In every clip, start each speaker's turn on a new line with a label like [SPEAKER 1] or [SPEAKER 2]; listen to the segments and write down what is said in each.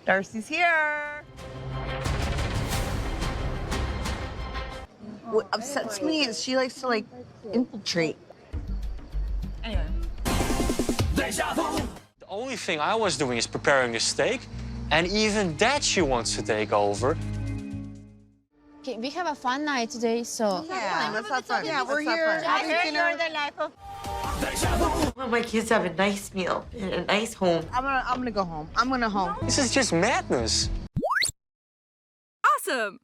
[SPEAKER 1] Darcey's here. What upsets me is she likes to like infiltrate. Anyway.
[SPEAKER 2] The only thing I was doing is preparing the steak, and even that she wants to take over.
[SPEAKER 3] Okay, we have a fun night today, so...
[SPEAKER 1] Yeah, let's have fun. Yeah, we're
[SPEAKER 3] Let's
[SPEAKER 1] here.
[SPEAKER 3] have fun.
[SPEAKER 1] having dinner.
[SPEAKER 3] the life of...
[SPEAKER 4] I want my kids to have a nice meal in a nice home.
[SPEAKER 1] I'm gonna go home. I'm gonna home.
[SPEAKER 2] This is just madness.
[SPEAKER 5] Awesome!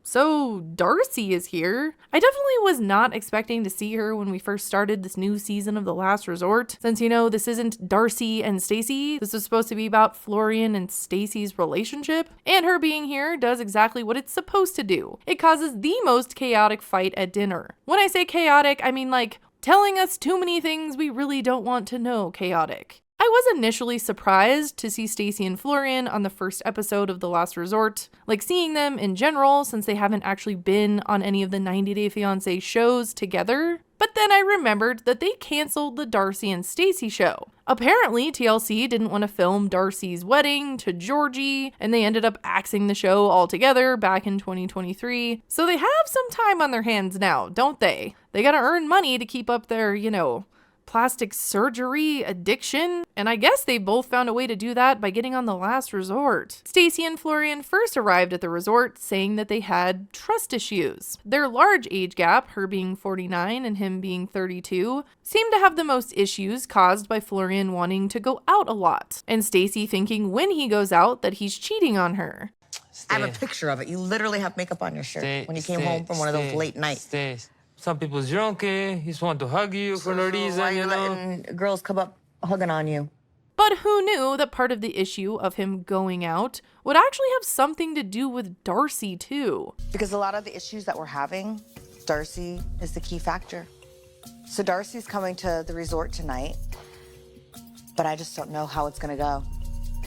[SPEAKER 6] So, Darcey is here. I definitely was not expecting to see her when we first started this new season of The Last Resort. Since, you know, this isn't Darcey and Stacy. This was supposed to be about Florian and Stacy's relationship. And her being here does exactly what it's supposed to do. It causes the most chaotic fight at dinner. When I say chaotic, I mean like telling us too many things we really don't want to know chaotic. I was initially surprised to see Stacy and Florian on the first episode of The Last Resort, like seeing them in general since they haven't actually been on any of the 90 Day Fiancé shows together. But then I remembered that they canceled the Darcey and Stacy show. Apparently, TLC didn't want to film Darcey's wedding to Georgie, and they ended up axing the show altogether back in 2023. So they have some time on their hands now, don't they? They gotta earn money to keep up their, you know, plastic surgery addiction, and I guess they both found a way to do that by getting on The Last Resort. Stacy and Florian first arrived at the resort saying that they had trust issues. Their large age gap, her being 49 and him being 32, seemed to have the most issues caused by Florian wanting to go out a lot, and Stacy thinking when he goes out that he's cheating on her.
[SPEAKER 4] I have a picture of it. You literally have makeup on your shirt when you came home from one of those late nights.
[SPEAKER 7] Some people's drunk, he just want to hug you for no reason,
[SPEAKER 4] Why are you letting girls come up hugging on you?
[SPEAKER 6] But who knew that part of the issue of him going out would actually have something to do with Darcey too?
[SPEAKER 1] Because a lot of the issues that we're having, Darcey is the key factor. So Darcey's coming to the resort tonight, but I just don't know how it's gonna go.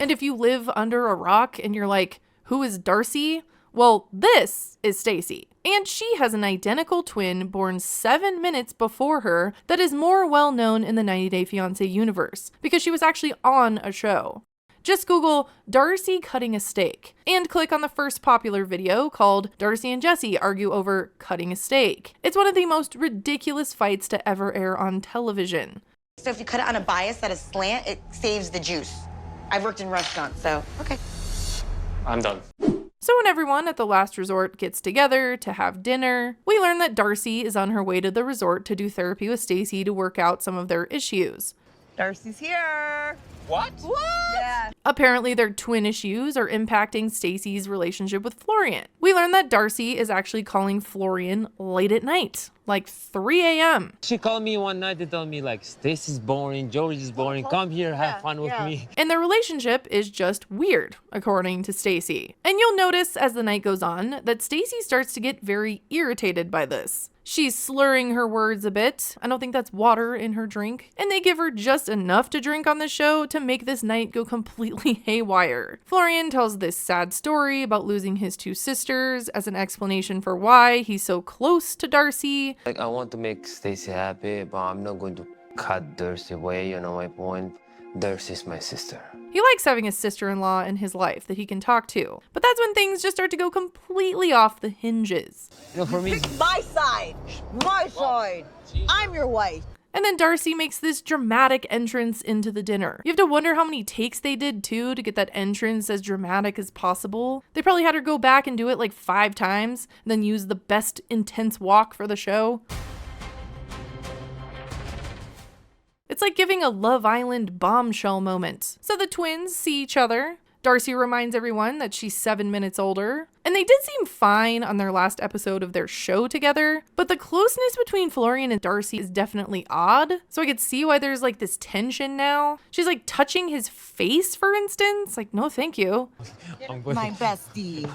[SPEAKER 6] And if you live under a rock and you're like, who is Darcey? Well, this is Stacy. And she has an identical twin born 7 minutes before her that is more well known in the 90 Day Fiancé universe because she was actually on a show. Just Google Darcey cutting a steak and click on the first popular video called Darcey and Jesse argue over cutting a steak. It's one of the most ridiculous fights to ever air on television.
[SPEAKER 4] So if you cut it on a bias at a slant, it saves the juice. I've worked in restaurants, so okay.
[SPEAKER 2] I'm done.
[SPEAKER 6] So when everyone at the Last Resort gets together to have dinner, we learn that Darcey is on her way to the resort to do therapy with Stacy to work out some of their issues.
[SPEAKER 1] Darcey's here.
[SPEAKER 2] What?
[SPEAKER 1] Yeah.
[SPEAKER 6] Apparently their twin issues are impacting Stacy's relationship with Florian. We learn that Darcey is actually calling Florian late at night, like 3 a.m.
[SPEAKER 7] She called me one night and told me, like, Stacy's boring, George is boring, come here, have fun with me.
[SPEAKER 6] And their relationship is just weird, according to Stacy. And you'll notice as the night goes on that Stacy starts to get very irritated by this. She's slurring her words a bit. I don't think that's water in her drink. And they give her just enough to drink on the show to make this night go completely haywire. Florian tells this sad story about losing his 2 sisters as an explanation for why he's so close to Darcey.
[SPEAKER 8] Like, I want to make Stacy happy, but I'm not going to cut Darcey away, you know my point. Darcey's my sister.
[SPEAKER 6] He likes having a sister-in-law in his life that he can talk to, but that's when things just start to go completely off the hinges.
[SPEAKER 7] You know, for me,
[SPEAKER 1] Pick my side. My side. I'm your wife.
[SPEAKER 6] And then Darcey makes this dramatic entrance into the dinner. You have to wonder how many takes they did too to get that entrance as dramatic as possible. They probably had her go back and do it like 5 times, and then use the best intense walk for the show. It's like giving a Love Island bombshell moment. So the twins see each other. Darcey reminds everyone that she's 7 minutes older. And they did seem fine on their last episode of their show together, but the closeness between Florian and Darcey is definitely odd. So I could see why there's like this tension now. She's like touching his face, for instance. Like, no, thank you.
[SPEAKER 1] My bestie.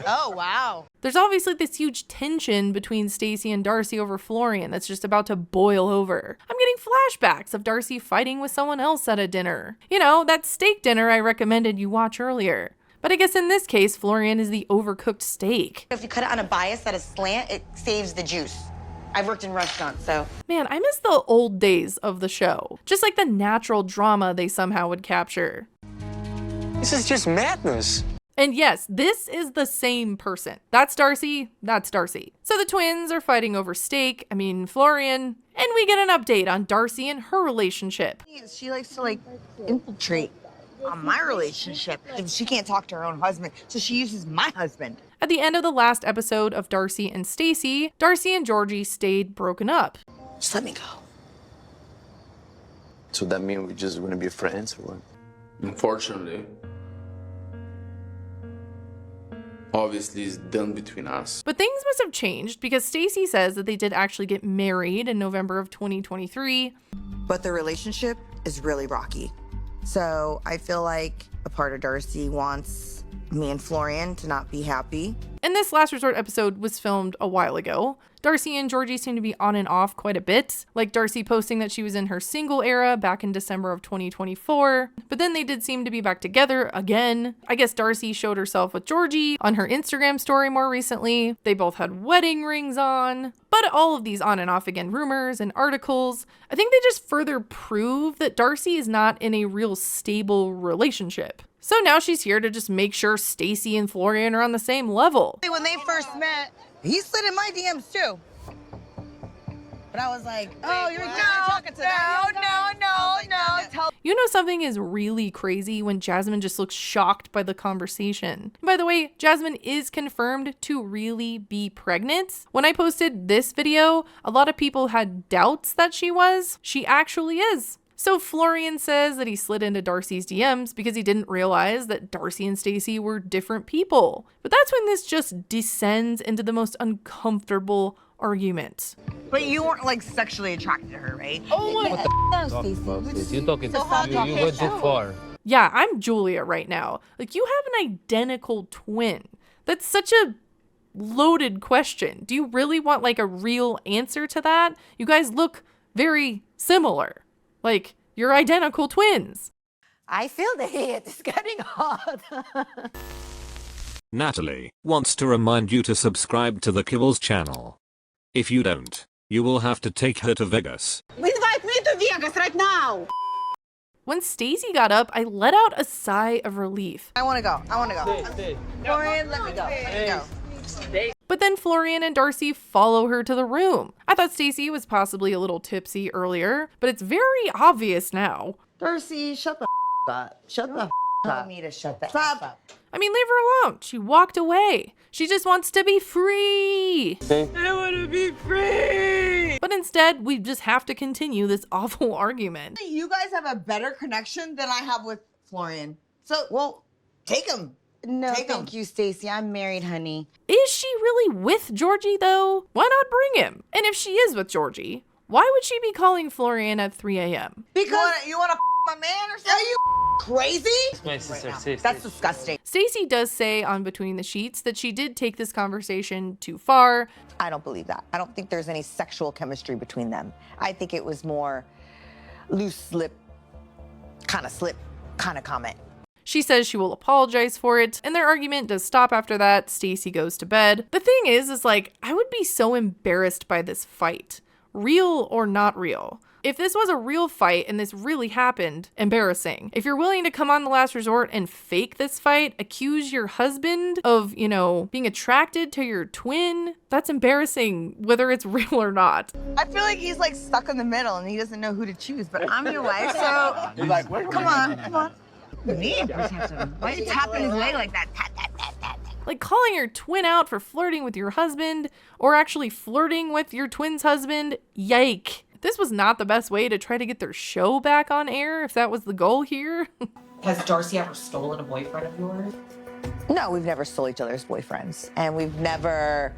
[SPEAKER 1] Oh, wow.
[SPEAKER 6] There's obviously this huge tension between Stacy and Darcey over Florian that's just about to boil over. I'm getting flashbacks of Darcey fighting with someone else at a dinner. You know, that steak dinner I recommended you watch earlier. But I guess in this case, Florian is the overcooked steak.
[SPEAKER 4] If you cut it on a bias at a slant, it saves the juice. I've worked in restaurants, so.
[SPEAKER 6] Man, I miss the old days of the show. Just like the natural drama they somehow would capture.
[SPEAKER 2] This is just madness.
[SPEAKER 6] And yes, this is the same person. That's Darcey, that's Darcey. So the twins are fighting over Florian, and we get an update on Darcey and her relationship.
[SPEAKER 4] She likes to infiltrate on my relationship. And she can't talk to her own husband, so she uses my husband.
[SPEAKER 6] At the end of the last episode of Darcey and Stacy, Darcey and Georgie stayed broken up.
[SPEAKER 1] Just let me go.
[SPEAKER 5] So that means we're just gonna be friends or what?
[SPEAKER 9] Unfortunately, obviously it's done between us.
[SPEAKER 6] But things must have changed because Stacy says that they did actually get married in November of 2023.
[SPEAKER 1] But the relationship is really rocky. So I feel like a part of Darcey wants me and Florian to not be happy.
[SPEAKER 6] And this Last Resort episode was filmed a while ago. Darcey and Georgie seem to be on and off quite a bit, like Darcey posting that she was in her single era back in December of 2024, but then they did seem to be back together again. I guess Darcey showed herself with Georgie on her Instagram story more recently. They both had wedding rings on. But all of these on and off again rumors and articles, I think they just further prove that Darcey is not in a real stable relationship. So now she's here to just make sure Stacy and Florian are on the same level.
[SPEAKER 4] When they first met, he slid in my DMs too. But I was like, oh, you're talking to no.
[SPEAKER 6] You know something is really crazy when Jasmine just looks shocked by the conversation. By the way, Jasmine is confirmed to really be pregnant. When I posted this video, a lot of people had doubts that she was. She actually is. So Florian says that he slid into Darcey's DMs because he didn't realize that Darcey and Stacy were different people. But that's when this just descends into the most uncomfortable argument.
[SPEAKER 4] But you weren't sexually attracted to her, right?
[SPEAKER 3] Oh my God.
[SPEAKER 7] Talk about this. You're talking
[SPEAKER 4] So how
[SPEAKER 7] you went too far.
[SPEAKER 6] Yeah, I'm Julia right now. You have an identical twin. That's such a loaded question. Do you really want a real answer to that? You guys look very similar. You're identical twins.
[SPEAKER 1] I feel that it's getting hot.
[SPEAKER 10] Natalie wants to remind you to subscribe to the kiblz channel. If you don't, you will have to take her to Vegas.
[SPEAKER 4] Invite me to Vegas right now.
[SPEAKER 6] When Stacy got up, I let out a sigh of relief.
[SPEAKER 4] I want to go.
[SPEAKER 7] Stay.
[SPEAKER 4] Florian, let me go.
[SPEAKER 6] But then Florian and Darcey follow her to the room. I thought Stacy was possibly a little tipsy earlier, but it's very obvious now.
[SPEAKER 4] Darcey, shut the up. Shut the
[SPEAKER 1] Tell me to shut the
[SPEAKER 4] Stop.
[SPEAKER 1] up.
[SPEAKER 6] Leave her alone. She walked away. She just wants to be free.
[SPEAKER 7] I want to be free.
[SPEAKER 6] But instead, we just have to continue this awful argument.
[SPEAKER 4] You guys have a better connection than I have with Florian. So, well, take him.
[SPEAKER 1] No,
[SPEAKER 4] Take
[SPEAKER 1] thank you, Stacy. I'm married, honey.
[SPEAKER 6] Is she really with Georgie, though? Why not bring him? And if she is with Georgie, why would she be calling Florian at 3 a.m.?
[SPEAKER 4] Because you want to my man or something? Are you crazy?
[SPEAKER 7] My sister says
[SPEAKER 4] That's disgusting.
[SPEAKER 6] Stacy does say on Between the Sheets that she did take this conversation too far.
[SPEAKER 1] I don't believe that. I don't think there's any sexual chemistry between them. I think it was more loose slip kind of comment.
[SPEAKER 6] She says she will apologize for it, and their argument does stop after that. Stacy goes to bed. The thing is I would be so embarrassed by this fight, real or not real. If this was a real fight and this really happened, embarrassing. If you're willing to come on The Last Resort and fake this fight, accuse your husband of, being attracted to your twin, that's embarrassing, whether it's real or not.
[SPEAKER 4] I feel like he's stuck in the middle and he doesn't know who to choose, but I'm your wife, so come on. Me? Why are you tapping his leg like that? Tap.
[SPEAKER 6] Calling your twin out for flirting with your husband, or actually flirting with your twin's husband, yike. This was not the best way to try to get their show back on air, if that was the goal here.
[SPEAKER 11] Has Darcey ever stolen a boyfriend of yours?
[SPEAKER 1] No, we've never stole each other's boyfriends. And we've never,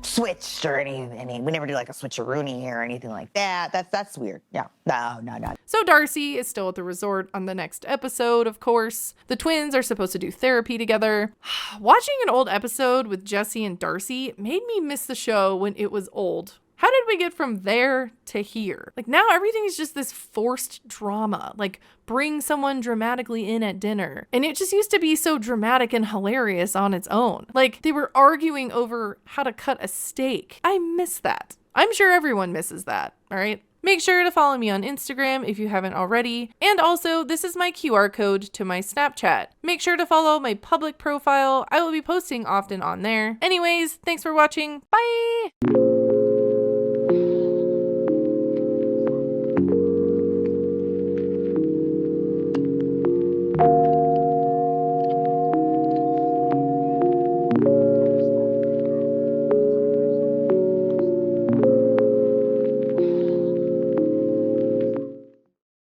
[SPEAKER 1] switched or anything. We never do a switcheroony or anything like that. That's weird. Yeah. No.
[SPEAKER 6] So Darcey is still at the resort on the next episode, of course. The twins are supposed to do therapy together. Watching an old episode with Jesse and Darcey made me miss the show when it was old. How did we get from there to here? Now everything is just this forced drama. Bring someone dramatically in at dinner. And it just used to be so dramatic and hilarious on its own. They were arguing over how to cut a steak. I miss that. I'm sure everyone misses that, all right? Make sure to follow me on Instagram if you haven't already. And also, this is my QR code to my Snapchat. Make sure to follow my public profile. I will be posting often on there. Anyways, thanks for watching. Bye!